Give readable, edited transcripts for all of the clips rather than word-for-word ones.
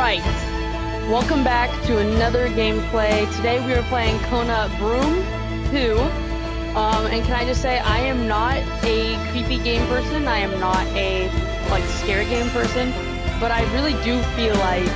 Alright, welcome back to another gameplay. Today we are playing Kona Brume 2. And can I just say, I am not a creepy game person. I am not a, scary game person. But I really do feel like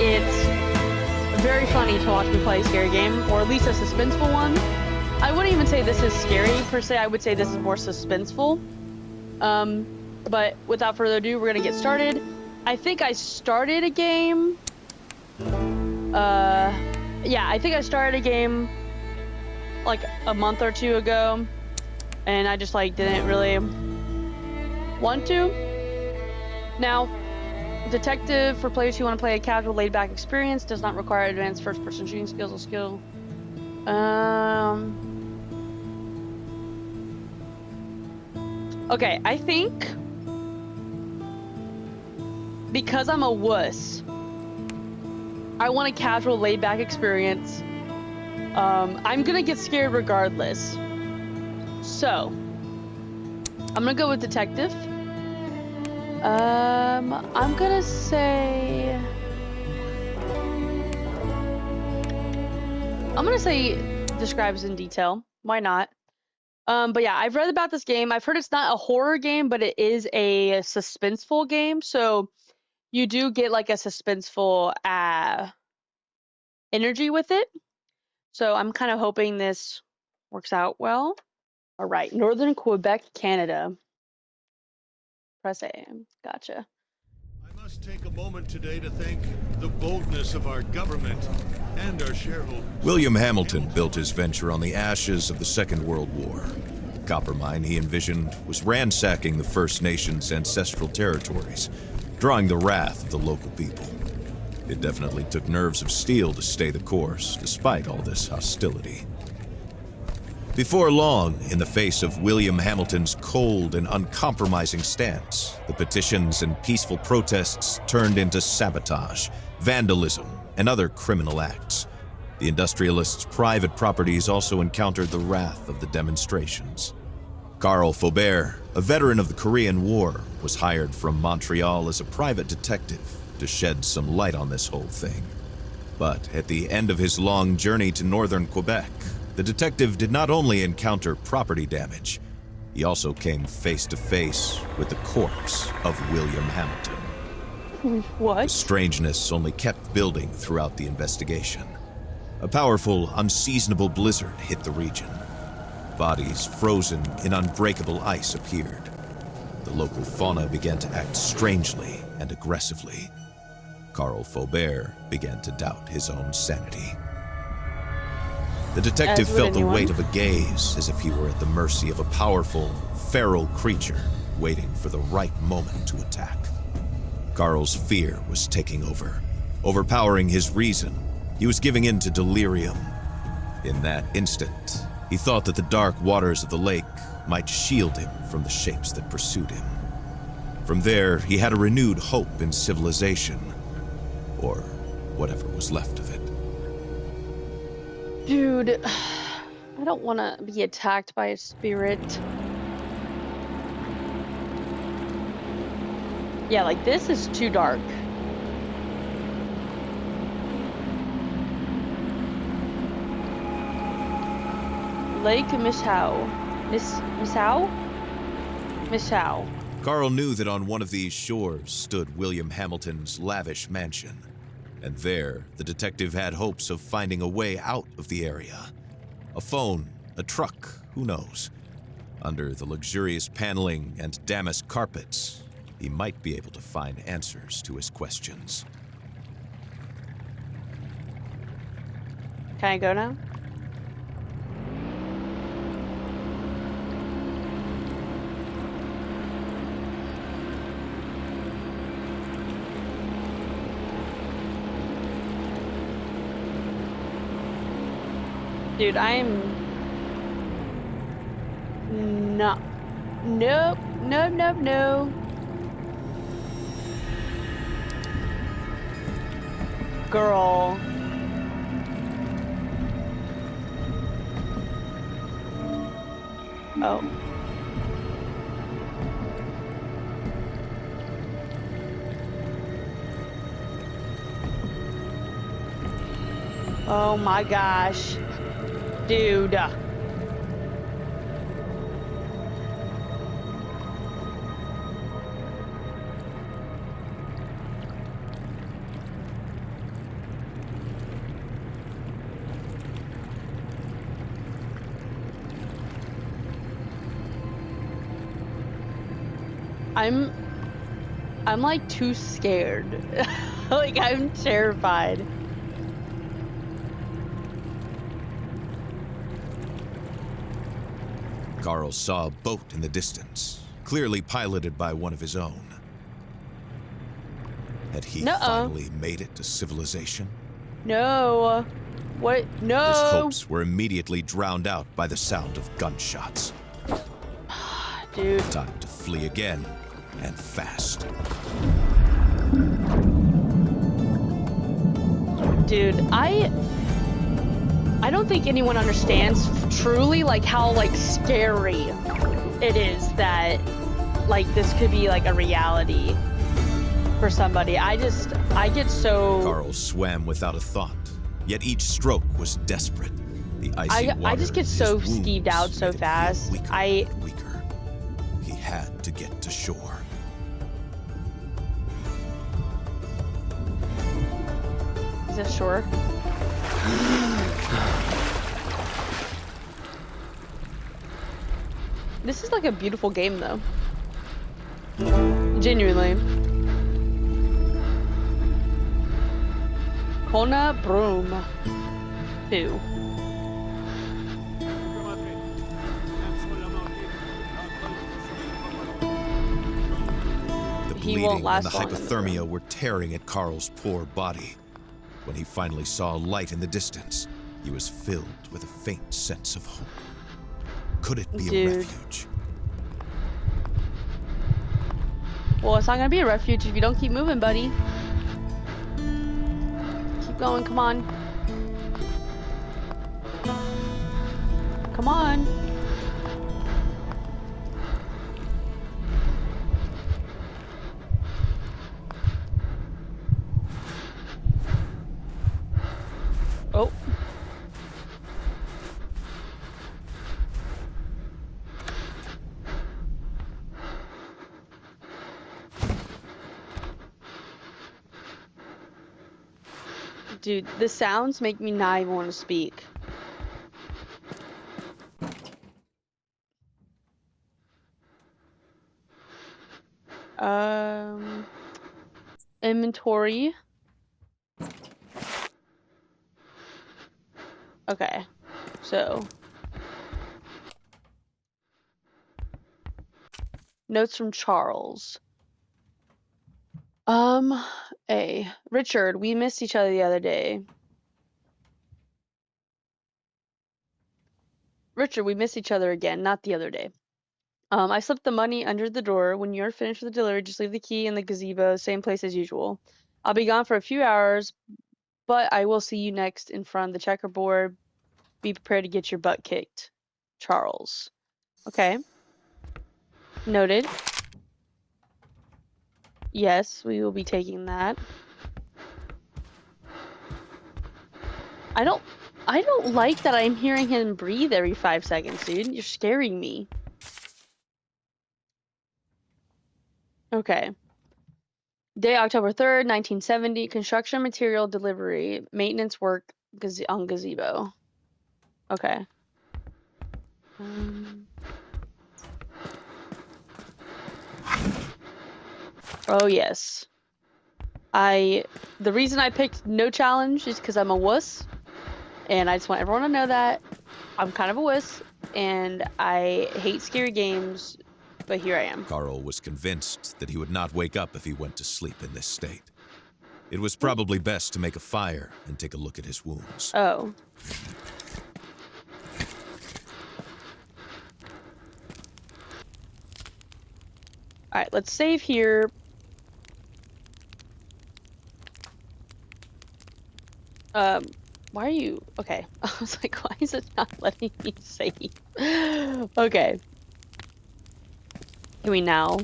it's very funny to watch me play a scary game, or at least a suspenseful one. I wouldn't even say this is scary, per se. I would say this is more suspenseful. But without further ado, we're gonna get started. I think I started a game. Yeah, I think I started a game like a month or two ago, and I just didn't really want to. Now, detective for players who want to play a casual, laid-back experience, does not require advanced first-person shooting skills or skill. Okay, I think because I'm a wuss, I want a casual, laid-back experience. I'm gonna get scared regardless. So, I'm gonna go with detective. I'm gonna say describes in detail. Why not? But yeah, I've read about this game. I've heard it's not a horror game, but it is a suspenseful game. So you do get like a suspenseful energy with it. So I'm kind of hoping this works out well. All right, Northern Quebec, Canada. Press A. Gotcha. I must take a moment today to thank the boldness of our government and our shareholders. William Hamilton built his venture on the ashes of the Second World War. The copper mine he envisioned was ransacking the First Nations' ancestral territories, drawing the wrath of the local people. It definitely took nerves of steel to stay the course, despite all this hostility. Before long, in the face of William Hamilton's cold and uncompromising stance, the petitions and peaceful protests turned into sabotage, vandalism, and other criminal acts. The industrialists' private properties also encountered the wrath of the demonstrations. Carl Faubert, a veteran of the Korean War, was hired from Montreal as a private detective to shed some light on this whole thing. But at the end of his long journey to northern Quebec, the detective did not only encounter property damage, he also came face to face with the corpse of William Hamilton. What? The strangeness only kept building throughout the investigation. A powerful, unseasonable blizzard hit the region. Bodies frozen in unbreakable ice appeared. The local fauna began to act strangely and aggressively. Carl Faubert began to doubt his own sanity. The detective felt the weight of a gaze, as if he were at the mercy of a powerful, feral creature waiting for the right moment to attack. Carl's fear was taking over, overpowering his reason. He was giving in to delirium. In that instant, he thought that the dark waters of the lake might shield him from the shapes that pursued him. From there, he had a renewed hope in civilization, or whatever was left of it. Dude, I don't want to be attacked by a spirit. Yeah, this is too dark. Lake Mishau. Mishau. Carl knew that on one of these shores stood William Hamilton's lavish mansion. And there, the detective had hopes of finding a way out of the area. A phone, a truck, who knows? Under the luxurious paneling and damask carpets, he might be able to find answers to his questions. Can I go now? Dude, I'm not. Nope. No. Girl. Oh. Oh my gosh. Dude. I'm like too scared. Like I'm terrified. Carl saw a boat in the distance, clearly piloted by one of his own. Had he finally made it to civilization? No. What? No. His hopes were immediately drowned out by the sound of gunshots. Dude. Time to flee again, and fast. Dude, I don't think anyone understands truly like how like scary it is that like this could be like a reality for somebody. I get so... Carl swam without a thought, yet each stroke was desperate. The icy water I just get so in his wounds skeeved out so made him feel fast. weaker and weaker. He had to get to shore. Is this shore? This is like a beautiful game though. Genuinely. Kona Brume 2. The He bleeding won't and last the long in the hypothermia were tearing at Carl's poor body. When he finally saw a light in the distance, he was filled with a faint sense of hope. Could it be a refuge? Well, it's not gonna be a refuge if you don't keep moving, buddy. Keep going, come on. Come on. Oh. Dude, the sounds make me not even want to speak. Inventory. Okay, so. Notes from Charles. Richard, we missed each other the other day. Richard, we missed each other again, not the other day. I slipped the money under the door. When you're finished with the delivery, just leave the key in the gazebo, same place as usual. I'll be gone for a few hours, but I will see you next in front of the checkerboard. Be prepared to get your butt kicked. Charles. Okay. Noted. Yes, we will be taking that. I don't like that I'm hearing him breathe every 5 seconds, dude. You're scaring me. Okay. Day, October 3rd, 1970. Construction material delivery. Maintenance work on gazebo. Okay. Oh, yes. The reason I picked no challenge is because I'm a wuss. And I just want everyone to know that I'm kind of a wuss. And I hate scary games. But here I am. Carl was convinced that he would not wake up if he went to sleep in this state. It was probably best to make a fire and take a look at his wounds. Oh. Alright, let's save here. Why are you... Okay. I was like, why is it not letting me save? Okay. Can we now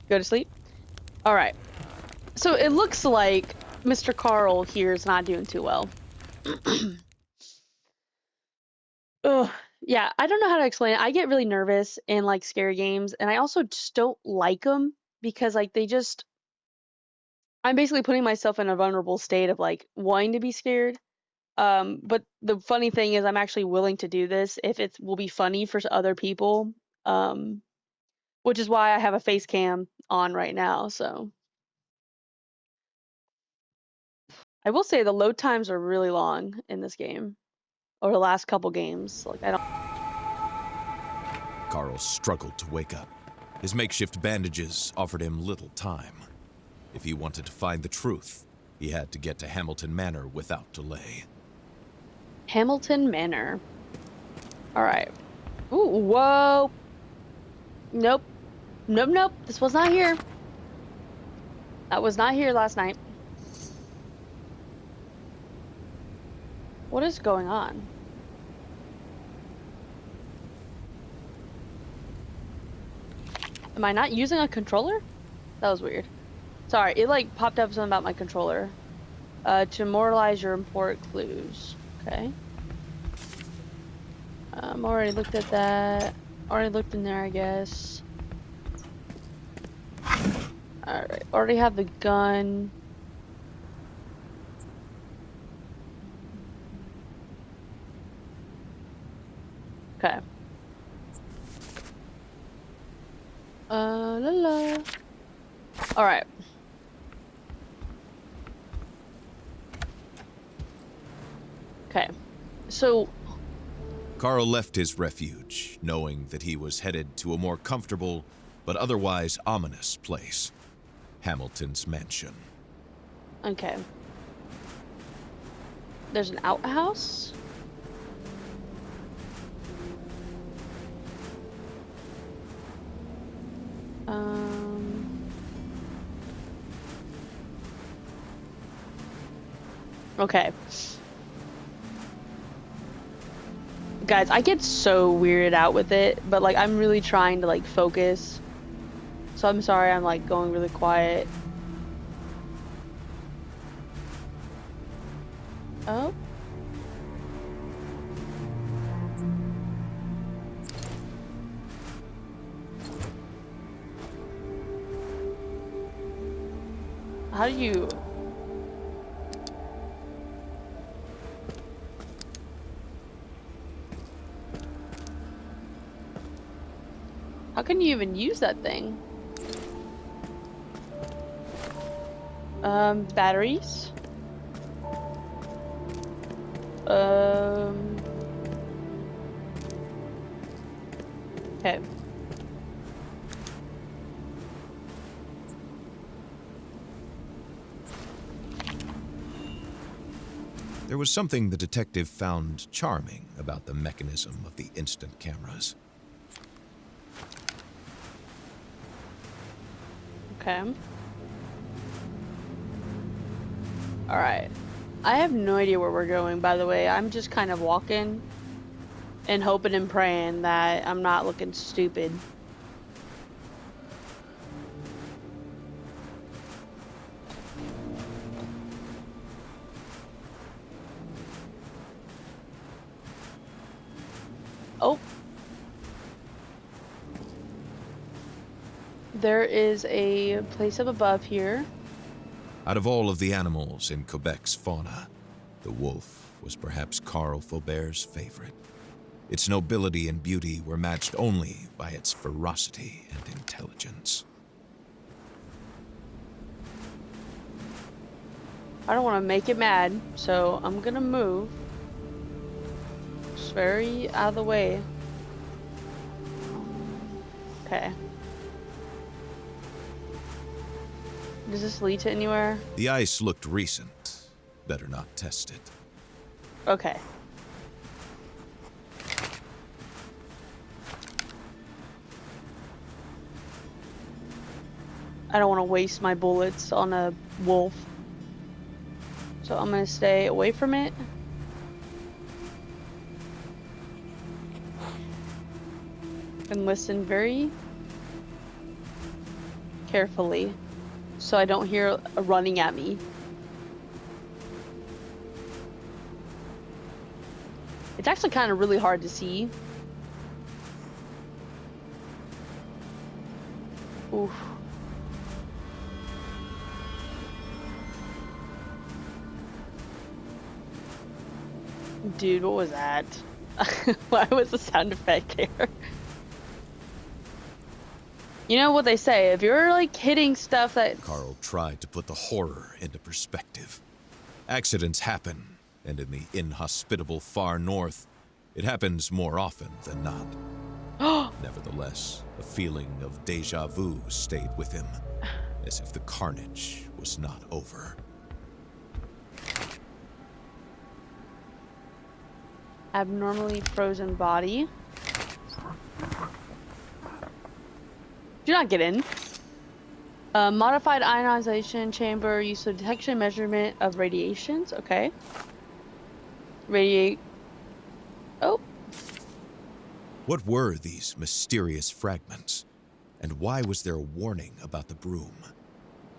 go to sleep? Alright. So it looks like Mr. Carl here is not doing too well. Ugh. Yeah, I don't know how to explain it. I get really nervous in like scary games, and I also just don't like them because like I'm basically putting myself in a vulnerable state of like wanting to be scared. But the funny thing is I'm actually willing to do this if it will be funny for other people. Um, which is why I have a face cam on right now, so I will say the load times are really long in this game. Or the last couple games. Like I don't Carl struggled to wake up. His makeshift bandages offered him little time. If he wanted to find the truth, he had to get to Hamilton Manor without delay. Hamilton Manor. Alright. Ooh, whoa. Nope. Nope. This was not here. That was not here last night. What is going on? Am I not using a controller? That was weird. Sorry, it like popped up something about my controller. To immortalize your import clues. Okay. Already looked at that. Already looked in there, I guess. Alright, already have the gun. Okay. La. Alright. Okay. So... Carl left his refuge, knowing that he was headed to a more comfortable, but otherwise ominous place. Hamilton's mansion. Okay. There's an outhouse? Okay. Guys, I get so weirded out with it, but like I'm really trying to like focus. So I'm sorry I'm like going really quiet. Oh. How do you... How can you even use that thing? Batteries? Okay. There was something the detective found charming about the mechanism of the instant cameras. Okay. Alright. I have no idea where we're going, by the way. I'm just kind of walking and hoping and praying that I'm not looking stupid. Oh. There is a place up above here. Out of all of the animals in Quebec's fauna, the wolf was perhaps Carl Faubert's favorite. Its nobility and beauty were matched only by its ferocity and intelligence. I don't want to make it mad, so I'm gonna move. Just very out of the way. Okay. Does this lead to anywhere? The ice looked recent. Better not test it. Okay. I don't want to waste my bullets on a wolf. So I'm going to stay away from it. And listen very carefully so I don't hear a running at me. It's actually kind of really hard to see. Oof. Dude, what was that? Why was the sound effect there? You know what they say, if you're like hitting stuff that... Carl tried to put the horror into perspective. Accidents happen, and in the inhospitable far north, it happens more often than not. Nevertheless, a feeling of déjà vu stayed with him, as if the carnage was not over. Abnormally frozen body. Do not get in. Modified ionization chamber, use of detection measurement of radiations. Okay. Oh. What were these mysterious fragments? And why was there a warning about the Brume?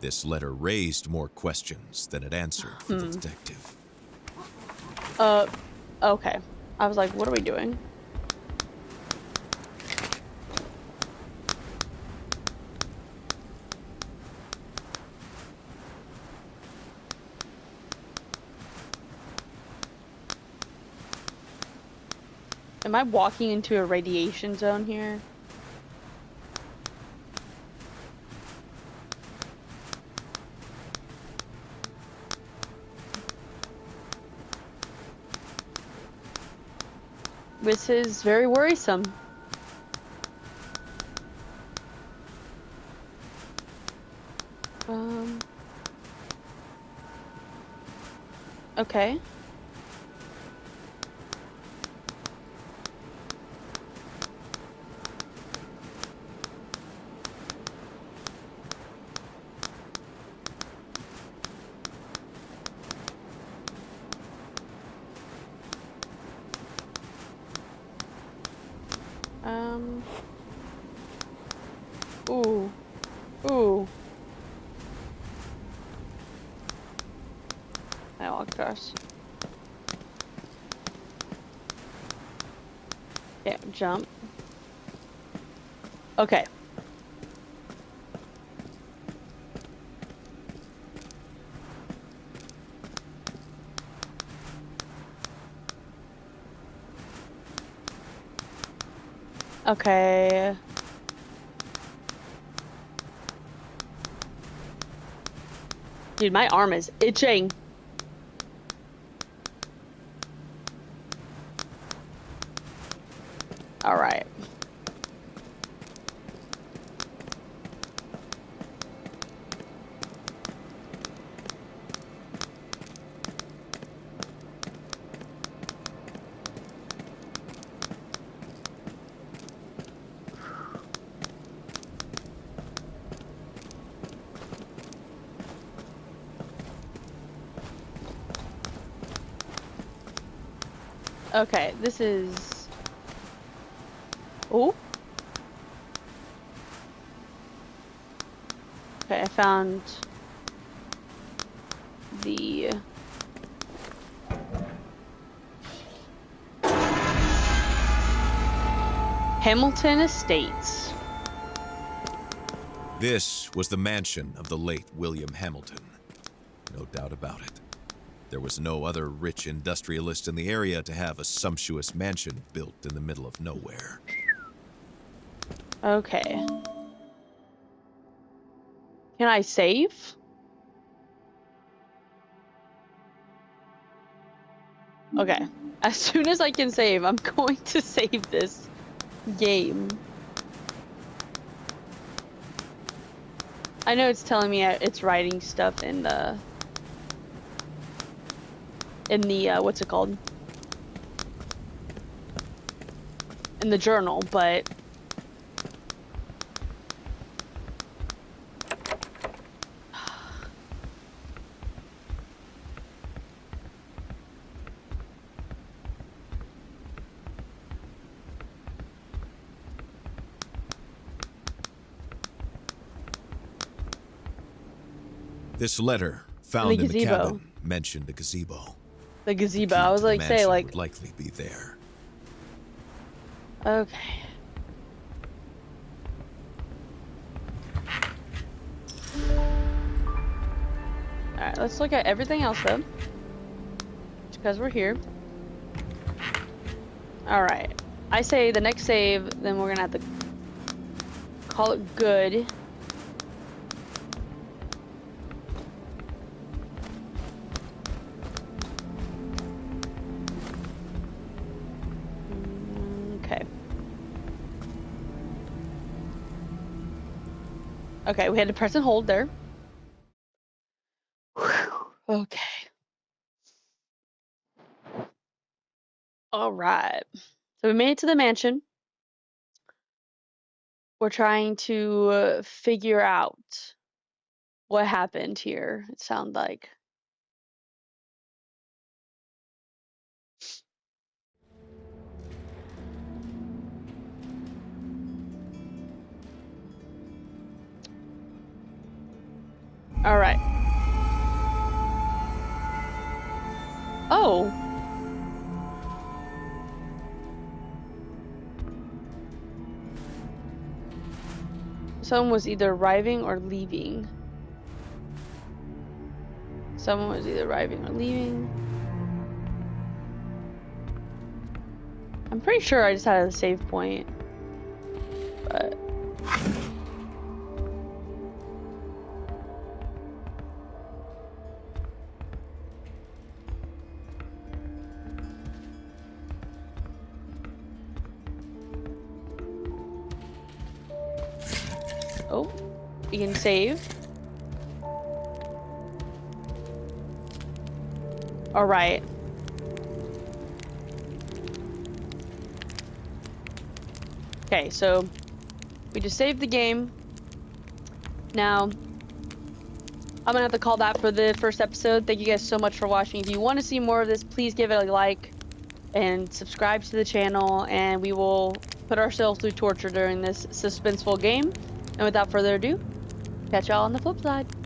This letter raised more questions than it answered for the detective. Okay. I was like, what are we doing? Am I walking into a radiation zone here? This is very worrisome. Okay. Ooh. Ooh. I walk across. Yeah, jump. Okay. Okay. Dude, my arm is itching. All right. Okay, this is... Ooh. Okay, I found the... Hamilton Estates. This was the mansion of the late William Hamilton. No doubt about it. There was no other rich industrialist in the area to have a sumptuous mansion built in the middle of nowhere. Okay. Can I save? Okay. As soon as I can save, I'm going to save this game. I know it's telling me it's writing stuff in the what's it called? In the journal, but this letter, found in the gazebo. cabin, mentioned a gazebo. The gazebo. I was like, say, Mansion like... would likely be there. Okay. Alright, let's look at everything else, though. Just because we're here. Alright. I say the next save, then we're gonna have to call it good. Okay. Okay, we had to press and hold there. Whew. Okay. All right. So we made it to the mansion. We're trying to figure out what happened here, it sounds like. All right. Oh. Someone was either arriving or leaving. Someone was either arriving or leaving. I'm pretty sure I just had a save point. But... oh, you can save. All right. Okay, so we just saved the game. Now, I'm gonna have to call that for the first episode. Thank you guys so much for watching. If you want to see more of this, please give it a like and subscribe to the channel, and we will put ourselves through torture during this suspenseful game. And without further ado, catch y'all on the flip side.